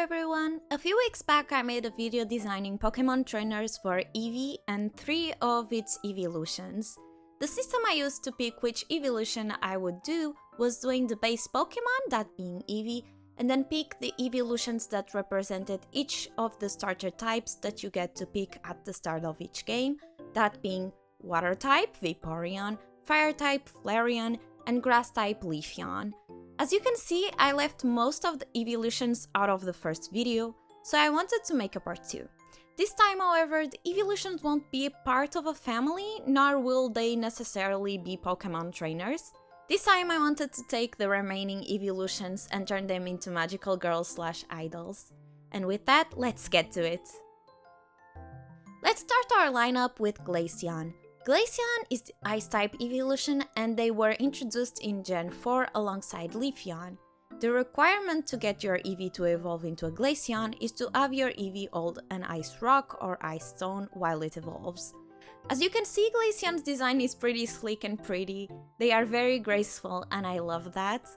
everyone! A few weeks back I made a video designing Pokemon trainers for Eevee and 3 of its Eeveelutions. The system I used to pick which Eeveelution I would do was doing the base Pokemon, that being Eevee, and then pick the Eeveelutions that represented each of the starter types that you get to pick at the start of each game, that being Water type, Vaporeon, Fire type, Flareon, and Grass type, Leafeon. As you can see, I left most of the Eeveelutions out of the first video, so I wanted to make a part 2. This time, however, the Eeveelutions won't be a part of a family, nor will they necessarily be Pokemon trainers. This time I wanted to take the remaining Eeveelutions and turn them into magical girls/idols. And with that, let's get to it. Let's start our lineup with Glaceon. Glaceon is the Ice-type Eeveelution and they were introduced in Gen 4 alongside Leafeon. The requirement to get your Eevee to evolve into a Glaceon is to have your Eevee hold an Ice Rock or Ice Stone while it evolves. As you can see, Glaceon's design is pretty sleek and pretty. They are very graceful and I love that.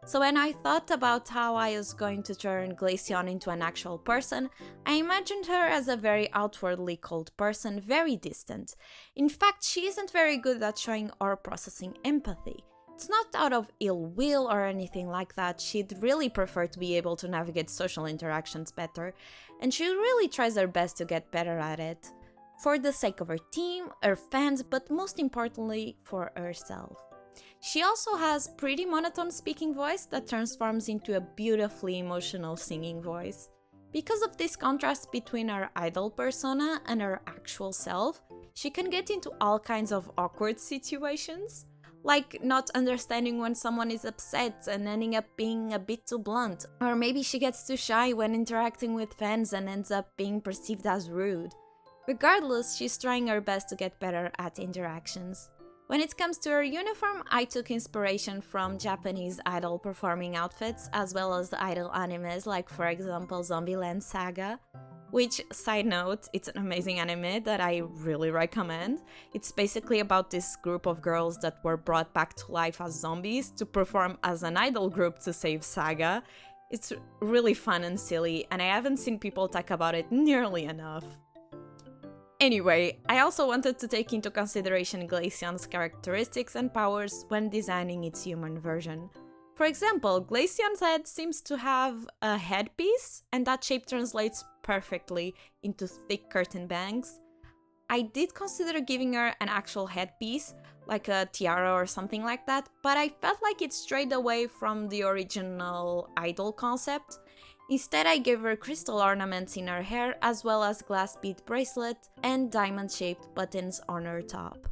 So when I thought about how I was going to turn Glaceon into an actual person, I imagined her as a very outwardly cold person, very distant. In fact, she isn't very good at showing or processing empathy. It's not out of ill will or anything like that, she'd really prefer to be able to navigate social interactions better, and she really tries her best to get better at it. For the sake of her team, her fans, but most importantly, for herself. She also has pretty monotone speaking voice that transforms into a beautifully emotional singing voice. Because of this contrast between her idol persona and her actual self, she can get into all kinds of awkward situations, like not understanding when someone is upset and ending up being a bit too blunt, or maybe she gets too shy when interacting with fans and ends up being perceived as rude. Regardless, she's trying her best to get better at interactions. When it comes to her uniform, I took inspiration from Japanese idol performing outfits as well as idol animes like for example Zombieland Saga, which, side note, it's an amazing anime that I really recommend. It's basically about this group of girls that were brought back to life as zombies to perform as an idol group to save Saga. It's really fun and silly and I haven't seen people talk about it nearly enough. Anyway, I also wanted to take into consideration Glaceon's characteristics and powers when designing its human version. For example, Glaceon's head seems to have a headpiece, and that shape translates perfectly into thick curtain bangs. I did consider giving her an actual headpiece, like a tiara or something like that, but I felt like it strayed away from the original idol concept. Instead, I gave her crystal ornaments in her hair as well as glass bead bracelet and diamond-shaped buttons on her top.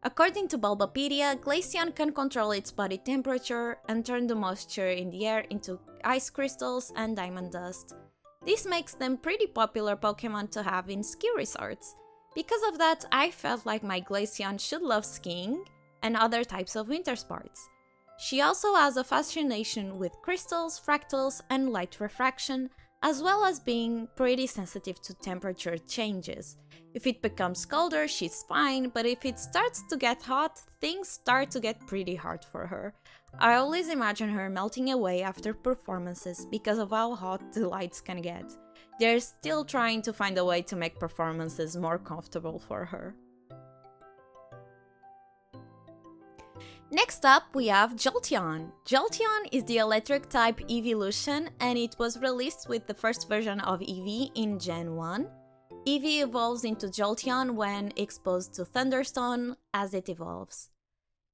According to Bulbapedia, Glaceon can control its body temperature and turn the moisture in the air into ice crystals and diamond dust. This makes them pretty popular Pokemon to have in ski resorts. Because of that, I felt like my Glaceon should love skiing and other types of winter sports. She also has a fascination with crystals, fractals, and light refraction, as well as being pretty sensitive to temperature changes. If it becomes colder, she's fine, but if it starts to get hot, things start to get pretty hard for her. I always imagine her melting away after performances because of how hot the lights can get. They're still trying to find a way to make performances more comfortable for her. Next up, we have Jolteon. Jolteon is the electric-type Eeveelution and it was released with the first version of Eevee in Gen 1. Eevee evolves into Jolteon when exposed to Thunderstone as it evolves.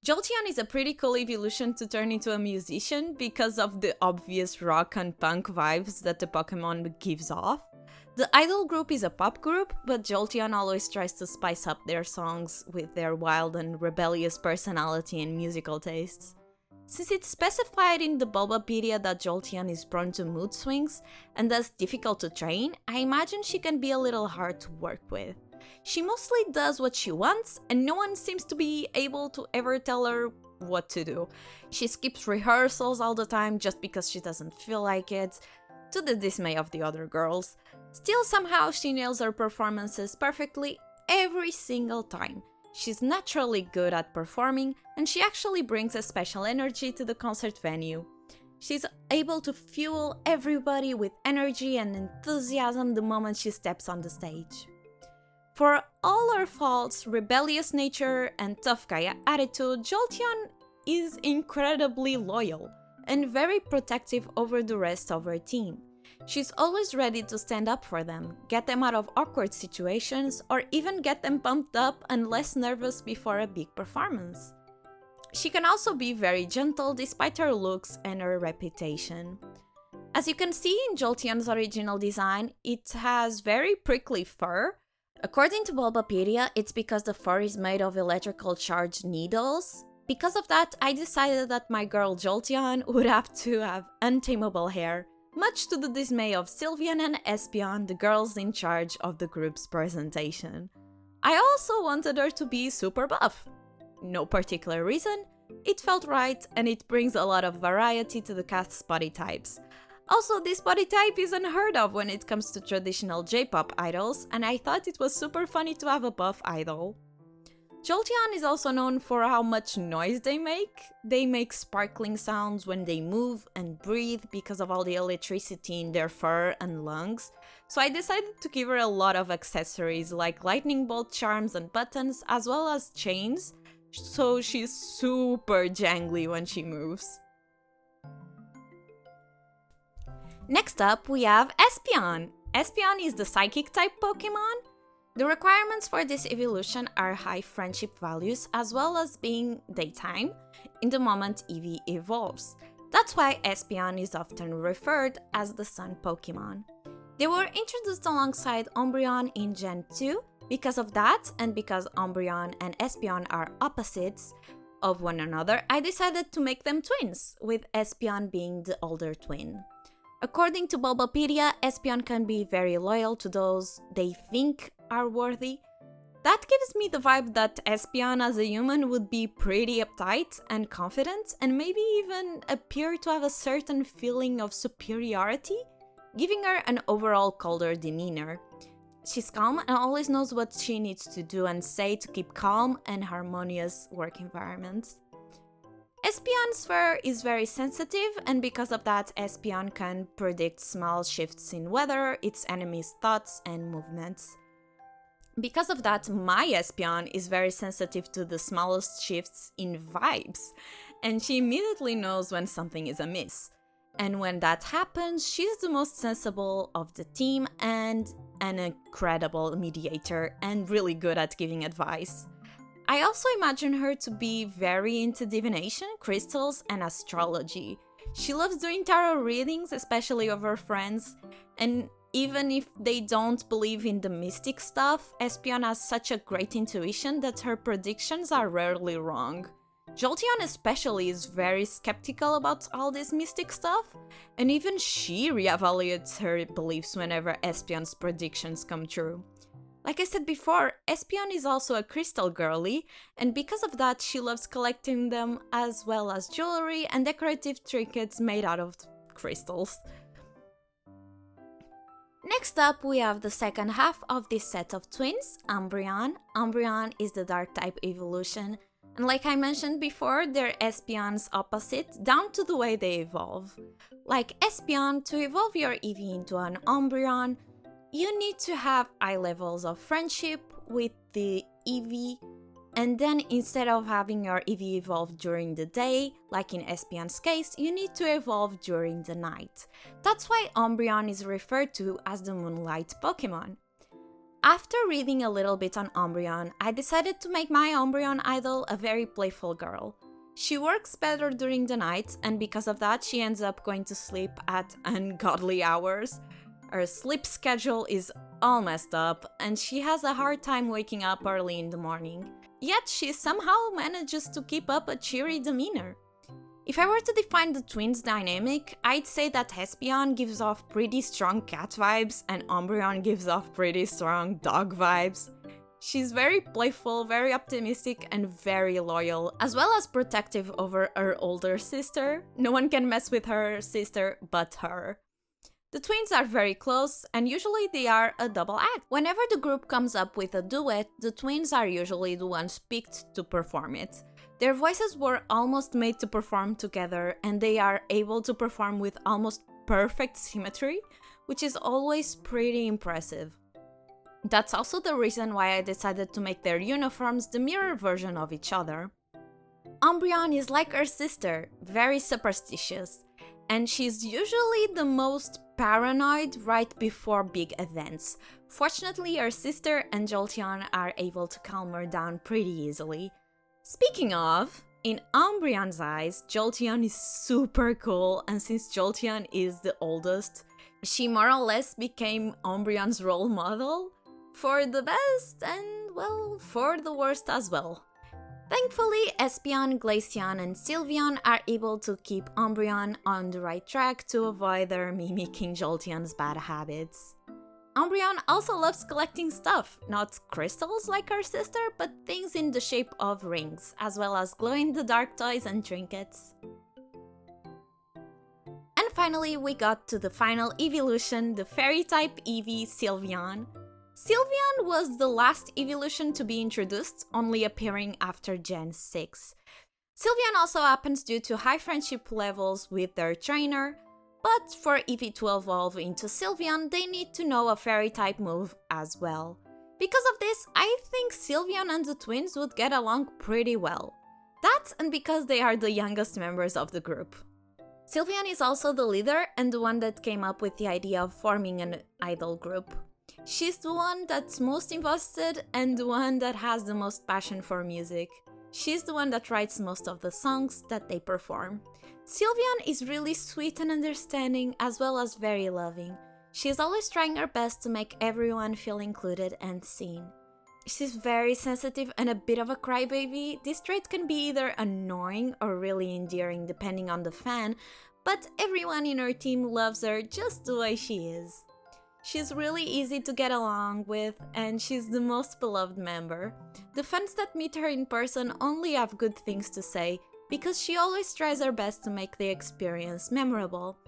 Jolteon is a pretty cool Eeveelution to turn into a musician because of the obvious rock and punk vibes that the Pokemon gives off. The idol group is a pop group, but Jolteon always tries to spice up their songs with their wild and rebellious personality and musical tastes. Since it's specified in the Bulbapedia that Jolteon is prone to mood swings and thus difficult to train, I imagine she can be a little hard to work with. She mostly does what she wants, and no one seems to be able to ever tell her what to do. She skips rehearsals all the time just because she doesn't feel like it, to the dismay of the other girls. Still, somehow she nails her performances perfectly every single time. She's naturally good at performing, and she actually brings a special energy to the concert venue. She's able to fuel everybody with energy and enthusiasm the moment she steps on the stage. For all her faults, rebellious nature, and tough guy attitude, Jolteon is incredibly loyal and very protective over the rest of her team. She's always ready to stand up for them, get them out of awkward situations, or even get them pumped up and less nervous before a big performance. She can also be very gentle despite her looks and her reputation. As you can see in Jolteon's original design, it has very prickly fur. According to Bulbapedia, it's because the fur is made of electrical charged needles. Because of that, I decided that my girl Jolteon would have to have untamable hair, much to the dismay of Sylveon and Espeon, the girls in charge of the group's presentation. I also wanted her to be super buff. No particular reason, it felt right and it brings a lot of variety to the cast's body types. Also, this body type is unheard of when it comes to traditional J-pop idols, and I thought it was super funny to have a buff idol. Jolteon is also known for how much noise they make. They make sparkling sounds when they move and breathe because of all the electricity in their fur and lungs. So I decided to give her a lot of accessories like lightning bolt charms and buttons, as well as chains, so she's super jangly when she moves. Next up, we have Espeon. Espeon is the psychic type Pokemon. The requirements for this evolution are high friendship values as well as being daytime in the moment Eevee evolves. That's why Espeon is often referred as the sun Pokemon. They were introduced alongside Umbreon in Gen 2. Because of that, and because Umbreon and Espeon are opposites of one another, I decided to make them twins, with Espeon being the older twin. According to Bulbapedia, Espeon can be very loyal to those they think are worthy. That gives me the vibe that Espeon as a human would be pretty uptight and confident, and maybe even appear to have a certain feeling of superiority, giving her an overall colder demeanor. She's calm and always knows what she needs to do and say to keep calm and harmonious work environments. Espeon's fur is very sensitive, and because of that, Espeon can predict small shifts in weather, its enemies' thoughts and movements. Because of that, my Espeon is very sensitive to the smallest shifts in vibes, and she immediately knows when something is amiss. And when that happens, she's the most sensible of the team and an incredible mediator and really good at giving advice. I also imagine her to be very into divination, crystals, and astrology. She loves doing tarot readings, especially of her friends, and even if they don't believe in the mystic stuff, Espeon has such a great intuition that her predictions are rarely wrong. Jolteon especially is very skeptical about all this mystic stuff, and even she reevaluates her beliefs whenever Espeon's predictions come true. Like I said before, Espeon is also a crystal girly, and because of that she loves collecting them as well as jewelry and decorative trinkets made out of crystals. Next up, we have the second half of this set of twins, Umbreon. Umbreon is the dark type evolution, and like I mentioned before, they're Espeon's opposite, down to the way they evolve. Like Espeon, to evolve your Eevee into an Umbreon, you need to have high levels of friendship with the Eevee, and then instead of having your Eevee evolve during the day, like in Espeon's case, you need to evolve during the night. That's why Umbreon is referred to as the Moonlight Pokemon. After reading a little bit on Umbreon, I decided to make my Umbreon idol a very playful girl. She works better during the night, and because of that she ends up going to sleep at ungodly hours. Her sleep schedule is all messed up, and she has a hard time waking up early in the morning. Yet she somehow manages to keep up a cheery demeanor. If I were to define the twins' dynamic, I'd say that Espeon gives off pretty strong cat vibes and Umbreon gives off pretty strong dog vibes. She's very playful, very optimistic, and very loyal, as well as protective over her older sister. No one can mess with her sister but her. The twins are very close, and usually they are a double act. Whenever the group comes up with a duet, the twins are usually the ones picked to perform it. Their voices were almost made to perform together, and they are able to perform with almost perfect symmetry, which is always pretty impressive. That's also the reason why I decided to make their uniforms the mirror version of each other. Umbreon is like her sister, very superstitious, and she's usually the most paranoid right before big events. Fortunately, her sister and Jolteon are able to calm her down pretty easily. Speaking of, in Umbreon's eyes, Jolteon is super cool, and since Jolteon is the oldest, she more or less became Umbreon's role model, for the best and, well, for the worst as well. Thankfully, Espeon, Glaceon and Sylveon are able to keep Umbreon on the right track to avoid their mimicking Jolteon's bad habits. Umbreon also loves collecting stuff, not crystals like her sister, but things in the shape of rings, as well as glow-in-the-dark toys and trinkets. And finally, we got to the final evolution, the fairy-type Eevee Sylveon. Sylveon was the last evolution to be introduced, only appearing after Gen 6. Sylveon also happens due to high friendship levels with their trainer, but for Eevee to evolve into Sylveon, they need to know a fairy-type move as well. Because of this, I think Sylveon and the twins would get along pretty well. That and because they are the youngest members of the group. Sylveon is also the leader and the one that came up with the idea of forming an idol group. She's the one that's most invested and the one that has the most passion for music. She's the one that writes most of the songs that they perform. Sylveon is really sweet and understanding as well as very loving. She's always trying her best to make everyone feel included and seen. She's very sensitive and a bit of a crybaby. This trait can be either annoying or really endearing depending on the fan, but everyone in her team loves her just the way she is. She's really easy to get along with, and she's the most beloved member. The fans that meet her in person only have good things to say, because she always tries her best to make the experience memorable.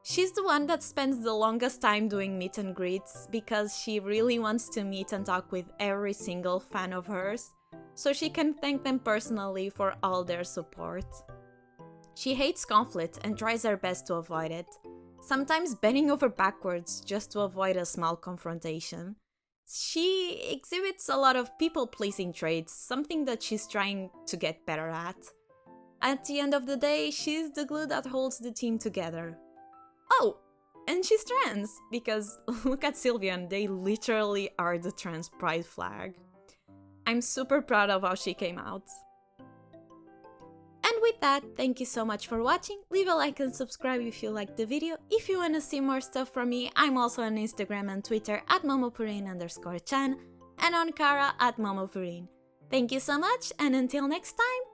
She's the one that spends the longest time doing meet and greets, because she really wants to meet and talk with every single fan of hers, so she can thank them personally for all their support. She hates conflict and tries her best to avoid it, sometimes bending over backwards just to avoid a small confrontation. She exhibits a lot of people-pleasing traits, something that she's trying to get better at. At the end of the day, she's the glue that holds the team together. Oh, and she's trans, because look at Sylveon, they literally are the trans pride flag. I'm super proud of how she came out. And with that, thank you so much for watching. Leave a like and subscribe if you liked the video. If you want to see more stuff from me, I'm also on Instagram and Twitter at momopurin_chan and on Kara at momopurin. Thank you so much, and until next time,